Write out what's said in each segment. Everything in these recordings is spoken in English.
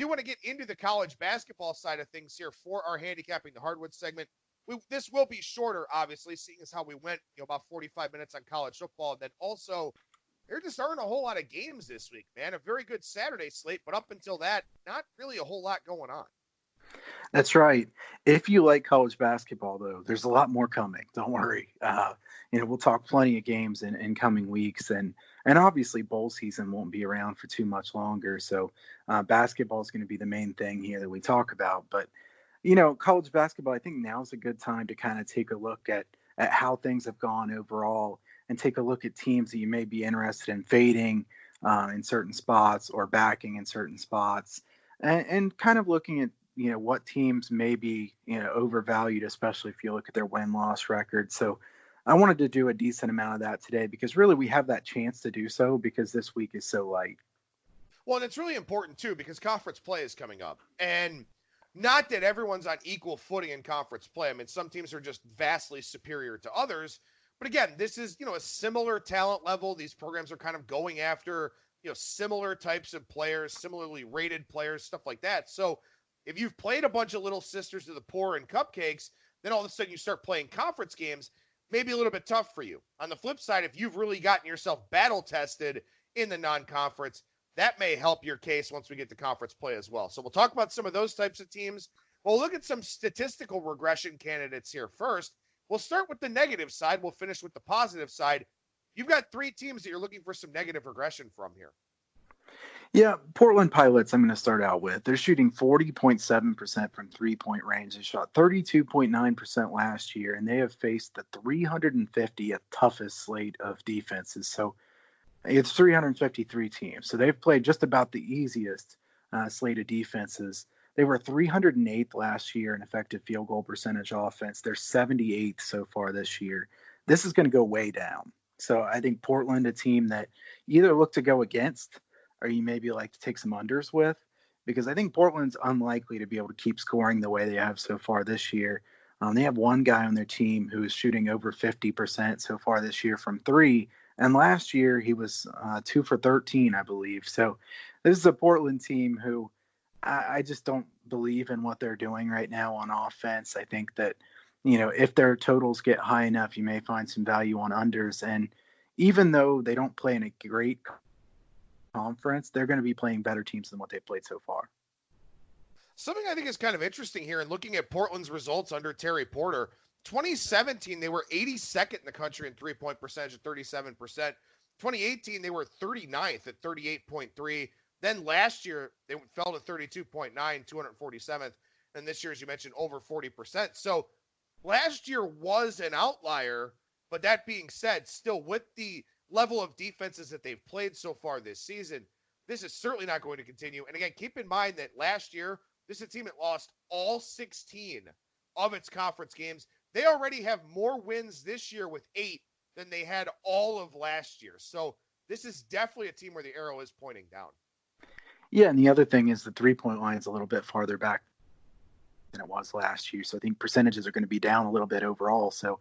do want to get into the college basketball side of things here for our Handicapping the Hardwood segment. This will be shorter, obviously, seeing as how we went, about 45 minutes on college football. And then also, there just aren't a whole lot of games this week, man. A very good Saturday slate, but up until that, not really a whole lot going on. That's right. If you like college basketball, though, there's a lot more coming. Don't worry. We'll talk plenty of games in coming weeks, and obviously bowl season won't be around for too much longer. So basketball is going to be the main thing here that we talk about. But college basketball, I think now is a good time to kind of take a look at how things have gone overall, and take a look at teams that you may be interested in fading in certain spots or backing in certain spots, and kind of looking at what teams may be overvalued, especially if you look at their win-loss record. So I wanted to do a decent amount of that today, because really we have that chance to do so because this week is so light. Well, and it's really important too, because conference play is coming up, and not that everyone's on equal footing in conference play. I mean, some teams are just vastly superior to others, but again, this is a similar talent level. These programs are kind of going after similar types of players, similarly rated players, stuff like that. So if you've played a bunch of little sisters to the poor and cupcakes, then all of a sudden you start playing conference games, maybe a little bit tough for you. On the flip side, if you've really gotten yourself battle tested in the non-conference, that may help your case once we get to conference play as well. So we'll talk about some of those types of teams. We'll look at some statistical regression candidates here first. We'll start with the negative side. We'll finish with the positive side. You've got 3 teams that you're looking for some negative regression from here. Yeah, Portland Pilots, I'm going to start out with. They're shooting 40.7% from three-point range. They shot 32.9% last year, and they have faced the 350th toughest slate of defenses. So it's 353 teams. So they've played just about the easiest slate of defenses. They were 308th last year in effective field goal percentage offense. They're 78th so far this year. This is going to go way down. So I think Portland, a team that you either look to go against or you maybe like to take some unders with, because I think Portland's unlikely to be able to keep scoring the way they have so far this year. They have one guy on their team who is shooting over 50% so far this year from 3. And last year he was 2 for 13, I believe. So this is a Portland team who I just don't believe in what they're doing right now on offense. I think that, if their totals get high enough, you may find some value on unders. And even though they don't play in a great conference, they're going to be playing better teams than what they've played so far. Something I think is kind of interesting here, in looking at Portland's results under Terry Porter, 2017, they were 82nd in the country in three-point percentage at 37%. 2018, they were 39th at 38.3. Then last year, they fell to 32.9, 247th. And this year, as you mentioned, over 40%. So last year was an outlier, but that being said, still with the level of defenses that they've played so far this season, this is certainly not going to continue. And again, keep in mind that last year, this is a team that lost all 16 of its conference games. They already have more wins this year with 8 than they had all of last year. So this is definitely a team where the arrow is pointing down. Yeah, and the other thing is the three-point line is a little bit farther back than it was last year. So I think percentages are going to be down a little bit overall. So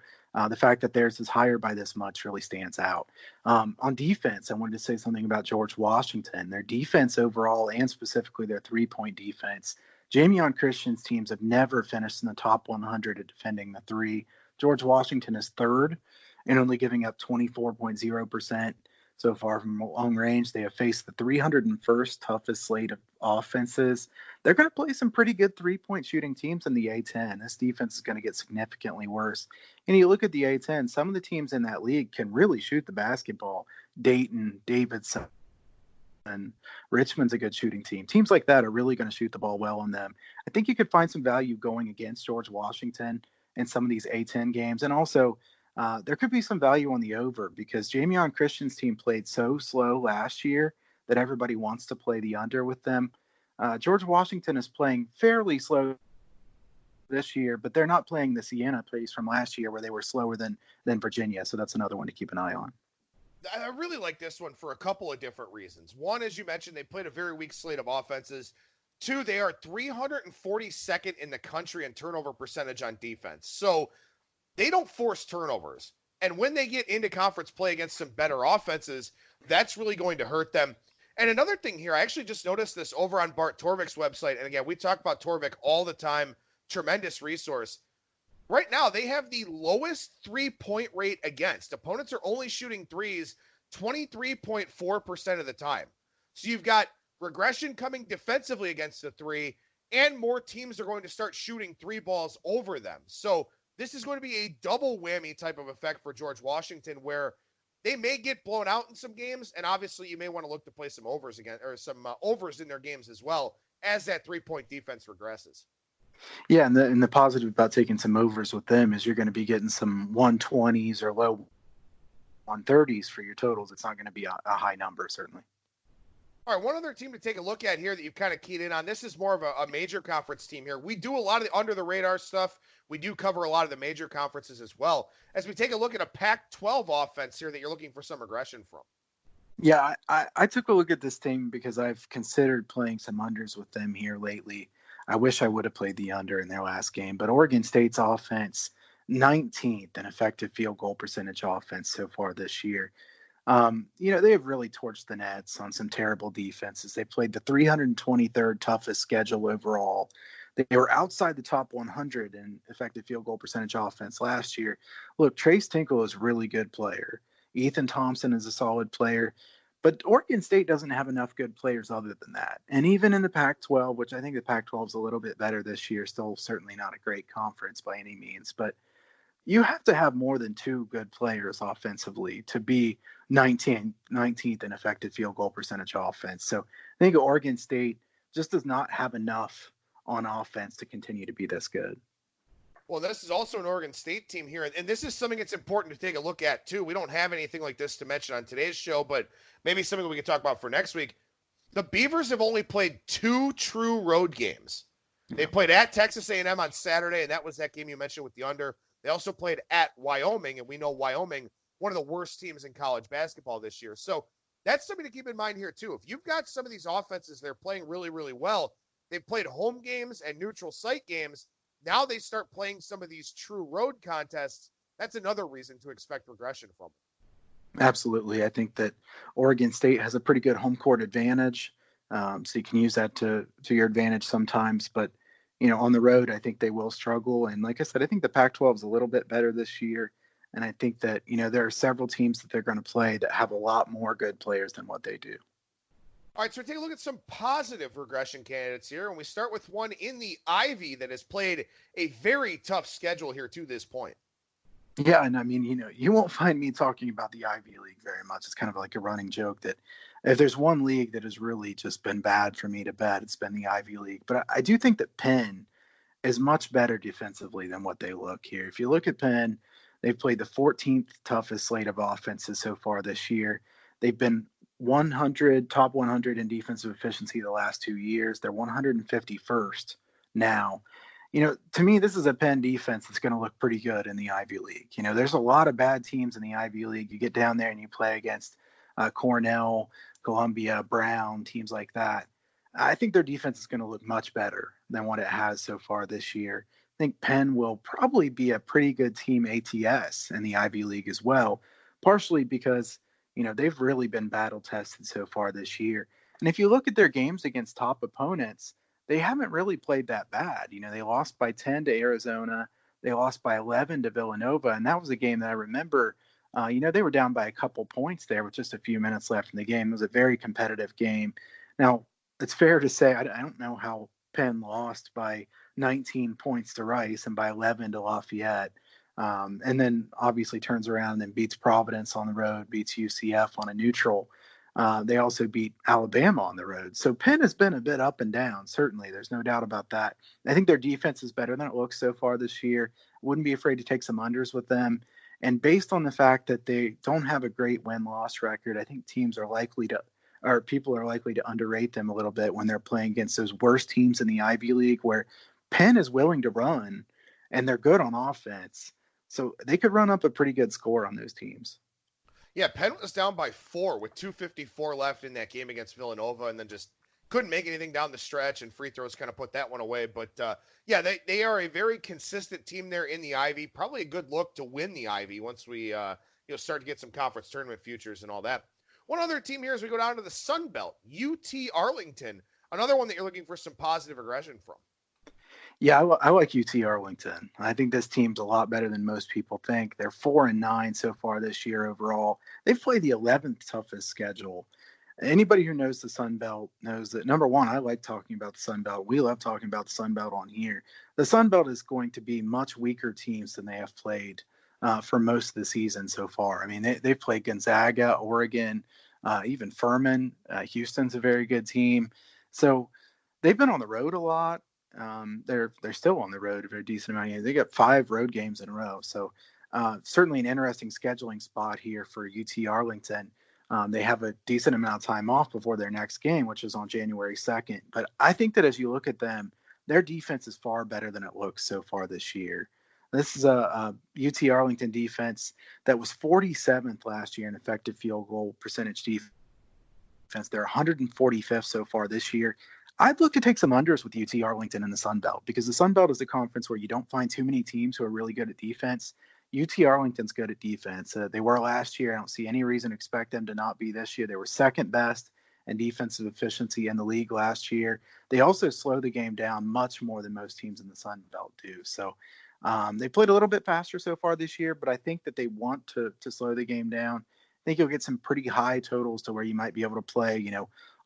the fact that theirs is higher by this much really stands out. On defense, I wanted to say something about George Washington. Their defense overall, and specifically their three-point defense, Jamion Christian's teams have never finished in the top 100 at defending the 3. George Washington is 3rd and only giving up 24.0% so far from long range. They have faced the 301st toughest slate of offenses. They're going to play some pretty good three-point shooting teams in the A-10. This defense is going to get significantly worse. And you look at the A-10, some of the teams in that league can really shoot the basketball. Dayton, Davidson, and Richmond's a good shooting team. Teams like that are really going to shoot the ball well on them. I think you could find some value going against George Washington in some of these A-10 games. And also, there could be some value on the over, because Jamion Christian's team played so slow last year that everybody wants to play the under with them. George Washington is playing fairly slow this year, but they're not playing the Siena pace from last year where they were slower than Virginia. So that's another one to keep an eye on. I really like this one for a couple of different reasons. One, as you mentioned, they played a very weak slate of offenses. 2, they are 342nd in the country in turnover percentage on defense. So they don't force turnovers. And when they get into conference play against some better offenses, that's really going to hurt them. And another thing here, I actually just noticed this over on Bart Torvik's website. And again, we talk about Torvik all the time. Tremendous resource. Right now, they have the lowest 3-point rate against. Opponents are only shooting threes 23.4% of the time. So you've got regression coming defensively against the three, and more teams are going to start shooting three balls over them. So this is going to be a double whammy type of effect for George Washington, where they may get blown out in some games, and obviously you may want to look to play some overs again, or some overs in their games as well, as that 3-point defense regresses. Yeah, and the positive about taking some overs with them is you're going to be getting some 120s or low 130s for your totals. It's not going to be a high number, certainly. All right, one other team to take a look at here that you've kind of keyed in on. This is more of a major conference team here. We do a lot of the under-the-radar stuff. We do cover a lot of the major conferences as well. As we take a look at a Pac-12 offense here that you're looking for some regression from. Yeah, I took a look at this team because I've considered playing some unders with them here lately. I wish I would have played the under in their last game, but Oregon State's offense, 19th in effective field goal percentage offense so far this year. They have really torched the Nets on some terrible defenses. They played the 323rd toughest schedule overall. They were outside the top 100 in effective field goal percentage offense last year. Look, Trace Tinkle is a really good player. Ethan Thompson is a solid player. But Oregon State doesn't have enough good players other than that. And even in the Pac-12, which I think the Pac-12 is a little bit better this year, still certainly not a great conference by any means, but you have to have more than two good players offensively to be 19th in effective field goal percentage offense. So I think Oregon State just does not have enough on offense to continue to be this good. Well, this is also an Oregon State team here, and this is something that's important to take a look at, too. We don't have anything like this to mention on today's show, but maybe something we can talk about for next week. The Beavers have only played 2 true road games. They played at Texas A&M on Saturday, and that was that game you mentioned with the under. They also played at Wyoming, and we know Wyoming, one of the worst teams in college basketball this year. So that's something to keep in mind here, too. If you've got some of these offenses, they're playing really, really well. They've played home games and neutral site games. Now they start playing some of these true road contests. That's another reason to expect regression from them. Absolutely. I think that Oregon State has a pretty good home court advantage. So you can use that to your advantage sometimes. But, on the road, I think they will struggle. And like I said, I think the Pac-12 is a little bit better this year. And I think that, there are several teams that they're going to play that have a lot more good players than what they do. All right, so take a look at some positive regression candidates here, and we start with one in the Ivy that has played a very tough schedule here to this point. Yeah, and I mean, you won't find me talking about the Ivy League very much. It's kind of like a running joke that if there's one league that has really just been bad for me to bet, it's been the Ivy League. But I do think that Penn is much better defensively than what they look here. If you look at Penn, they've played the 14th toughest slate of offenses so far this year. They've been top 100 in defensive efficiency the last 2 years. They're 151st now. To me, this is a Penn defense that's going to look pretty good in the Ivy League. There's a lot of bad teams in the Ivy League. You get down there and you play against Cornell, Columbia, Brown, teams like that. I think their defense is going to look much better than what it has so far this year. I think Penn will probably be a pretty good team ATS in the Ivy League as well, partially because they've really been battle tested so far this year. And if you look at their games against top opponents, they haven't really played that bad. They lost by 10 to Arizona. They lost by 11 to Villanova. And that was a game that I remember, they were down by a couple points there with just a few minutes left in the game. It was a very competitive game. Now, it's fair to say, I don't know how Penn lost by 19 points to Rice and by 11 to Lafayette. And then obviously turns around and beats Providence on the road, beats UCF on a neutral. They also beat Alabama on the road. So Penn has been a bit up and down, certainly. There's no doubt about that. I think their defense is better than it looks so far this year. Wouldn't be afraid to take some unders with them. And based on the fact that they don't have a great win-loss record, I think people are likely to underrate them a little bit when they're playing against those worst teams in the Ivy League, where Penn is willing to run and they're good on offense. So they could run up a pretty good score on those teams. Yeah, Penn was down by 4 with 2:54 left in that game against Villanova, and then just couldn't make anything down the stretch, and free throws kind of put that one away. But, they are a very consistent team there in the Ivy. Probably a good look to win the Ivy once we start to get some conference tournament futures and all that. One other team here as we go down to the Sun Belt, UT Arlington, another one that you're looking for some positive regression from. Yeah, I like UT Arlington. I think this team's a lot better than most people think. They're 4-9 so far this year overall. They've played the 11th toughest schedule. Anybody who knows the Sun Belt knows that, number one, I like talking about the Sun Belt. We love talking about the Sun Belt on here. The Sun Belt is going to be much weaker teams than they have played for most of the season so far. I mean, they've played Gonzaga, Oregon, even Furman. Houston's a very good team. So they've been on the road a lot. They're still on the road a very decent amount of games. They got 5 road games in a row. So certainly an interesting scheduling spot here for UT Arlington. They have a decent amount of time off before their next game, which is on January 2nd. But I think that as you look at them, their defense is far better than it looks so far this year. This is a UT Arlington defense that was 47th last year in effective field goal percentage defense. They're 145th so far this year. I'd look to take some unders with UT Arlington in the Sun Belt, because the Sun Belt is a conference where you don't find too many teams who are really good at defense. UT Arlington's good at defense. They were last year. I don't see any reason to expect them to not be this year. They were second best in defensive efficiency in the league last year. They also slow the game down much more than most teams in the Sun Belt do. So they played a little bit faster so far this year, but I think that they want to slow the game down. I think you'll get some pretty high totals to where you might be able to play,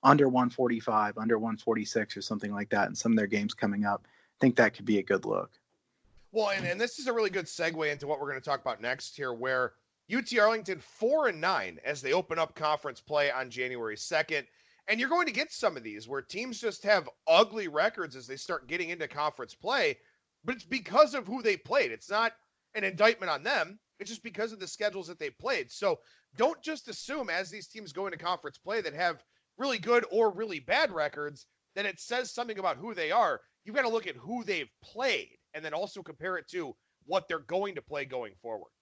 under 145, under 146 or something like that in some of their games coming up. I think that could be a good look. Well, and this is a really good segue into what we're going to talk about next here, where UT Arlington 4-9 as they open up conference play on January 2nd. And you're going to get some of these where teams just have ugly records as they start getting into conference play, but it's because of who they played. It's not an indictment on them. It's just because of the schedules that they played. So don't just assume as these teams go into conference play that have really good or really bad records that it says something about who they are. You've got to look at who they've played and then also compare it to what they're going to play going forward.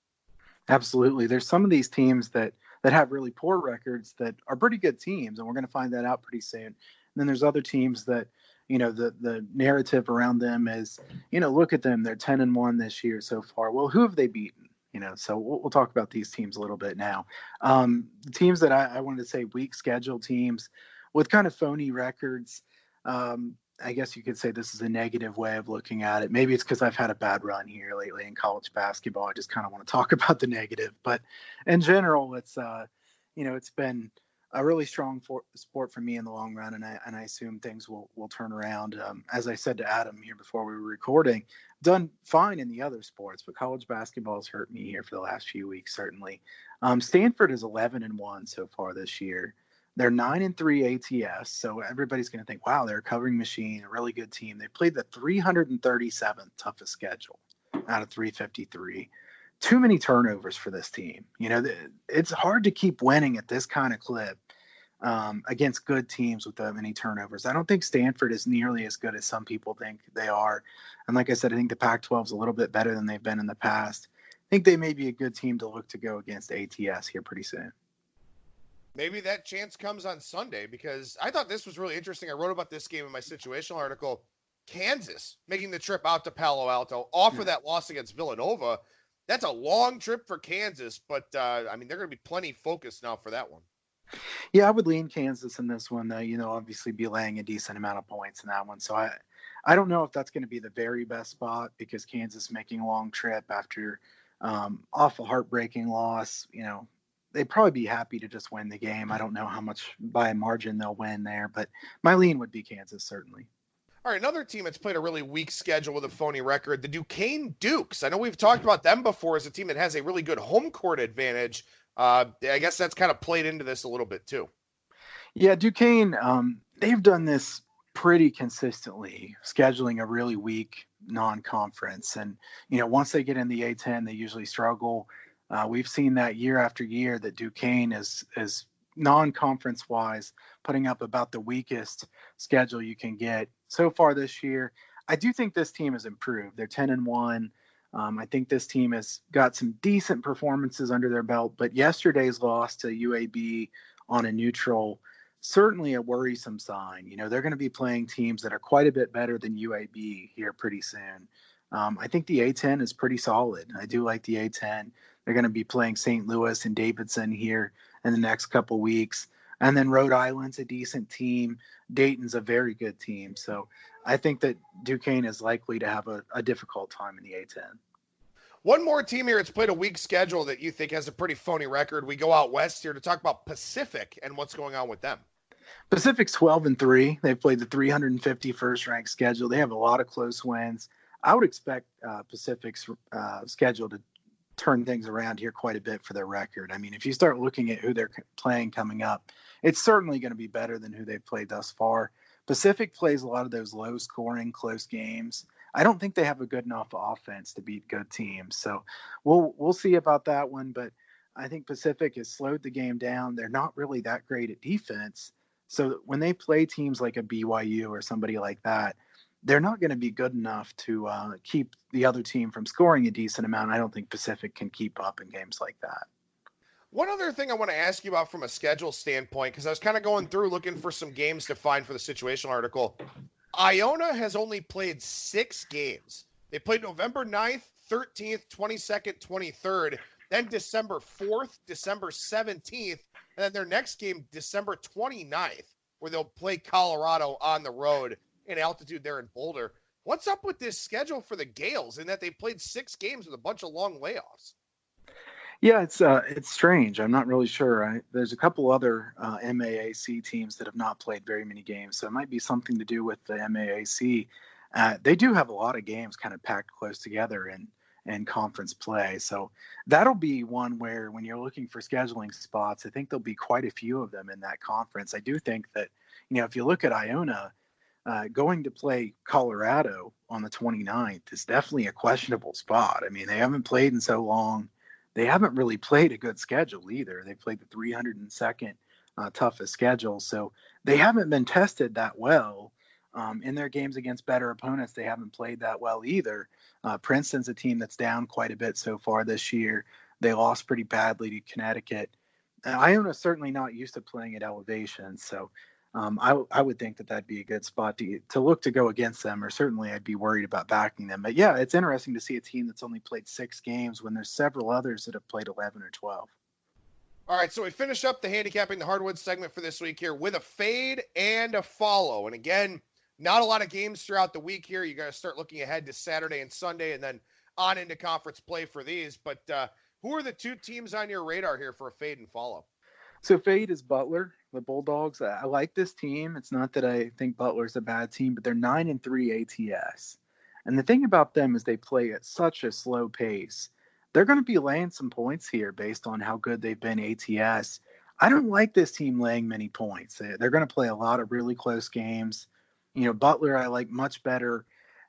Absolutely. There's some of these teams that have really poor records that are pretty good teams, and we're going to find that out pretty soon. And then there's other teams that, the narrative around them is, look at them. They're 10-1 this year so far. Well, who have they beaten? So we'll talk about these teams a little bit now. The teams that I wanted to say weak schedule teams with kind of phony records. I guess you could say this is a negative way of looking at it. Maybe it's because I've had a bad run here lately in college basketball. I just kind of want to talk about the negative, but in general, it's it's been a really strong sport for me in the long run, and I assume things will turn around. As I said to Adam here before we were recording, done fine in the other sports, but college basketball has hurt me here for the last few weeks, certainly. Stanford is 11-1 so far this year. They're 9-3 ATS, so everybody's going to think, wow, they're a covering machine, a really good team. They played the 337th toughest schedule out of 353. Too many turnovers for this team. It's hard to keep winning at this kind of clip against good teams with that many turnovers. I don't think Stanford is nearly as good as some people think they are. And like I said, I think the Pac-12 is a little bit better than they've been in the past. I think they may be a good team to look to go against ATS here pretty soon. Maybe that chance comes on Sunday, because I thought this was really interesting. I wrote about this game in my situational article. Kansas making the trip out to Palo Alto off of that loss against Villanova. That's a long trip for Kansas, but they're going to be plenty focused now for that one. Yeah, I would lean Kansas in this one. Obviously be laying a decent amount of points in that one. So I don't know if that's going to be the very best spot, because Kansas making a long trip after off a heartbreaking loss, they'd probably be happy to just win the game. I don't know how much by a margin they'll win there, but my lean would be Kansas, certainly. All right, another team that's played a really weak schedule with a phony record, the Duquesne Dukes. I know we've talked about them before as a team that has a really good home court advantage. I guess that's kind of played into this a little bit too. Yeah, Duquesne, they've done this pretty consistently, scheduling a really weak non-conference. And, once they get in the A10, they usually struggle. We've seen that year after year that Duquesne is non-conference wise putting up about the weakest schedule you can get. So far this year, I do think this team has improved. They're 10-1. I think this team has got some decent performances under their belt, but yesterday's loss to UAB on a neutral, certainly a worrisome sign. They're going to be playing teams that are quite a bit better than UAB here pretty soon. I think the A10 is pretty solid. I do like the A10. They're going to be playing St. Louis and Davidson here in the next couple weeks. And then Rhode Island's a decent team. Dayton's a very good team. So I think that Duquesne is likely to have a difficult time in the A-10. One more team here that's played a weak schedule that you think has a pretty phony record. We go out west here to talk about Pacific and what's going on with them. Pacific's 12-3. They've played the 351st ranked schedule. They have a lot of close wins. I would expect Pacific's schedule to turn things around here quite a bit for their record. I mean, if you start looking at who they're playing coming up, it's certainly going to be better than who they've played thus far. Pacific plays a lot of those low-scoring, close games. I don't think they have a good enough offense to beat good teams. So we'll see about that one. But I think Pacific has slowed the game down. They're not really that great at defense. So when they play teams like a BYU or somebody like that, they're not going to be good enough to keep the other team from scoring a decent amount. I don't think Pacific can keep up in games like that. One other thing I want to ask you about from a schedule standpoint, because I was kind of going through looking for some games to find for the situational article. Iona has only played 6 games. They played November 9th, 13th, 22nd, 23rd, then December 4th, December 17th, and then their next game, December 29th, where they'll play Colorado on the road in altitude there in Boulder. What's up with this schedule for the Gales in that they played 6 games with a bunch of long layoffs? Yeah, it's strange. I'm not really sure. There's a couple other MAAC teams that have not played very many games, so it might be something to do with the MAAC. They do have a lot of games kind of packed close together in conference play, so that'll be one where when you're looking for scheduling spots, I think there'll be quite a few of them in that conference. I do think that, if you look at Iona, going to play Colorado on the 29th is definitely a questionable spot. I mean, they haven't played in so long. They haven't really played a good schedule either. They played the 302nd toughest schedule. So they haven't been tested that well in their games against better opponents. They haven't played that well either. Princeton's a team that's down quite a bit so far this year. They lost pretty badly to Connecticut. Iona's certainly not used to playing at elevation. So I would think that that'd be a good spot to look to go against them, or certainly I'd be worried about backing them. But yeah, it's interesting to see a team that's only played 6 games when there's several others that have played 11 or 12. All right, so we finish up the Handicapping the Hardwood segment for this week here with a fade and a follow. And again, not a lot of games throughout the week here. You got to start looking ahead to Saturday and Sunday and then on into conference play for these. But who are the 2 teams on your radar here for a fade and follow? So fade is Butler, the Bulldogs. I like this team. It's not that I think Butler's a bad team, but they're 9-3 ATS. And the thing about them is they play at such a slow pace. They're going to be laying some points here based on how good they've been ATS. I don't like this team laying many points. They're going to play a lot of really close games. Butler I like much better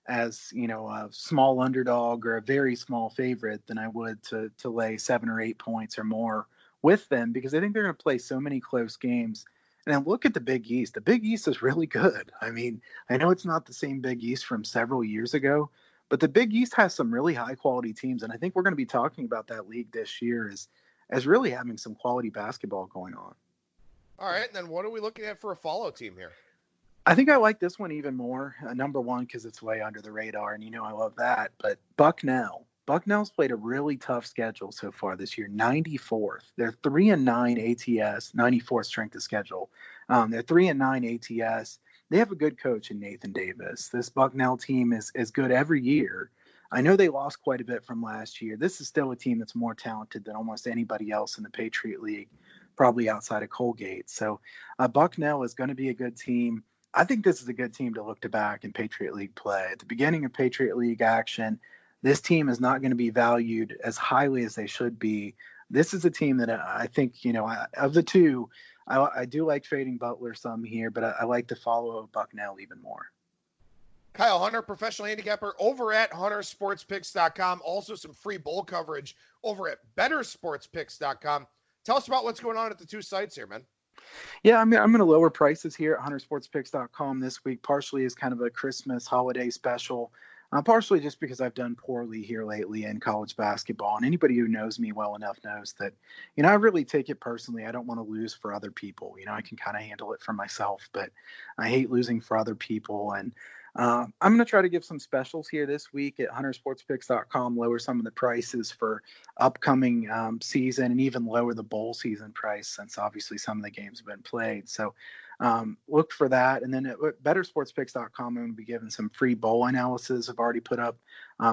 as, a small underdog or a very small favorite than I would to lay 7 or 8 points or more with them, because I think they're going to play so many close games. And then look at the Big East. The Big East is really good. I mean, I know it's not the same Big East from several years ago, but the Big East has some really high quality teams. And I think we're going to be talking about that league this year as really having some quality basketball going on. All right. And then what are we looking at for a follow team here? I think I like this one even more. Number one, because it's way under the radar, and I love that. But Bucknell. Bucknell's played a really tough schedule so far this year, 94th. They're 3-9 ATS, 94th strength of schedule. They're 3-9 ATS. They have a good coach in Nathan Davis. This Bucknell team is good every year. I know they lost quite a bit from last year. This is still a team that's more talented than almost anybody else in the Patriot League, probably outside of Colgate. So Bucknell is going to be a good team. I think this is a good team to look to back in Patriot League play. At the beginning of Patriot League action, this team is not going to be valued as highly as they should be. This is a team that I think, of the 2, I do like fading Butler some here, but I like to follow Bucknell even more. Kyle Hunter, professional handicapper over at huntersportspicks.com. Also some free bowl coverage over at bettersportspicks.com. Tell us about what's going on at the 2 sites here, man. Yeah, I'm going to lower prices here at huntersportspicks.com this week, partially as kind of a Christmas holiday special. Partially just because I've done poorly here lately in college basketball. And anybody who knows me well enough knows that, I really take it personally. I don't want to lose for other people. I can kind of handle it for myself, but I hate losing for other people. And I'm going to try to give some specials here this week at huntersportspicks.com, lower some of the prices for upcoming season, and even lower the bowl season price since obviously some of the games have been played. So look for that. And then at bettersportspicks.com, I'm going to be giving some free bowl analysis. I've already put up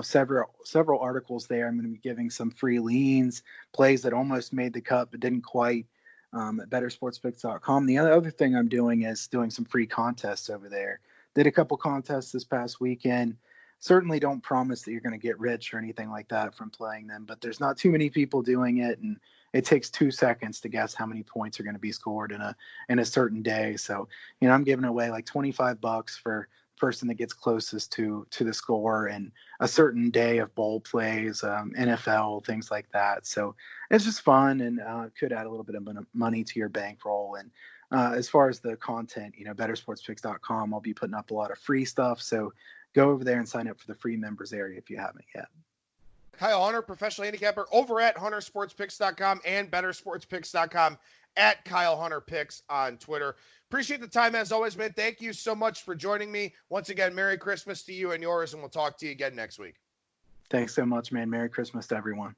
several articles there. I'm going to be giving some free leans, plays that almost made the cut but didn't quite, at bettersportspicks.com. The other thing I'm doing is doing some free contests over there. Did a couple contests this past weekend. Certainly don't promise that you're going to get rich or anything like that from playing them, but there's not too many people doing it, and it takes 2 seconds to guess how many points are going to be scored in a certain day. So, I'm giving away like $25 for person that gets closest to the score and a certain day of bowl plays, NFL, things like that. So it's just fun, and could add a little bit of money to your bankroll. And as far as the content, bettersportspicks.com, I'll be putting up a lot of free stuff. So go over there and sign up for the free members area if you haven't yet. Kyle Hunter, professional handicapper over at huntersportspicks.com and bettersportspicks.com, at Kyle Hunter Picks on Twitter. Appreciate the time as always, man. Thank you so much for joining me. Once again, Merry Christmas to you and yours, and we'll talk to you again next week. Thanks so much, man. Merry Christmas to everyone.